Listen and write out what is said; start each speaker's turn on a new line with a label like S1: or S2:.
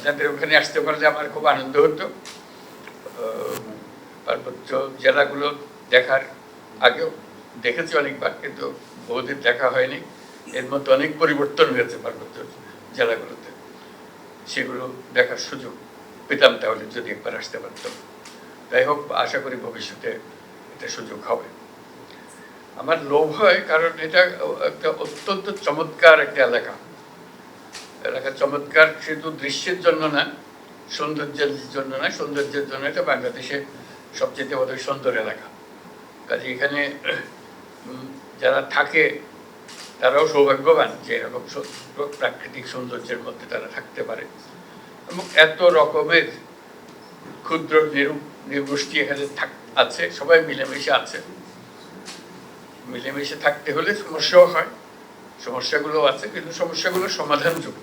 S1: আপনাদের ওখানে আসতে পারলে আমার খুব আনন্দ হতো। পার্বত্য জেলাগুলো দেখার আগেও দেখেছি অনেকবার, কিন্তু বহুদিন দেখা হয়নি। এর মধ্যে অনেক পরিবর্তন হয়েছে পার্বত্য জেলাগুলোতে, সেগুলো দেখার সুযোগ পেতাম তাহলে যদি একবার আসতে পারতাম। যাই হোক, আশা করি ভবিষ্যতে এটা সুযোগ হবে। আমার লোভ হয় কারণ এটা একটা অত্যন্ত চমৎকার একটা এলাকা। চমৎকার শুধু দৃশ্যের জন্য না, সৌন্দর্যের জন্য না, সৌন্দর্যের জন্য এটা বাংলাদেশে সবচেয়ে বোধহয় সুন্দর এলাকা। কাজে এখানে যারা থাকে তারাও সৌভাগ্যবান যে এরকম প্রাকৃতিক সৌন্দর্যের মধ্যে তারা থাকতে পারে। এবং এত রকমের ক্ষুদ্র নৃগোষ্ঠী এখানে আছে, সবাই মিলেমিশে আছে। মিলেমিশে থাকতে হলে সমস্যাও হয়, সমস্যাগুলো আছে, কিন্তু সমস্যাগুলো সমাধানযোগ্য।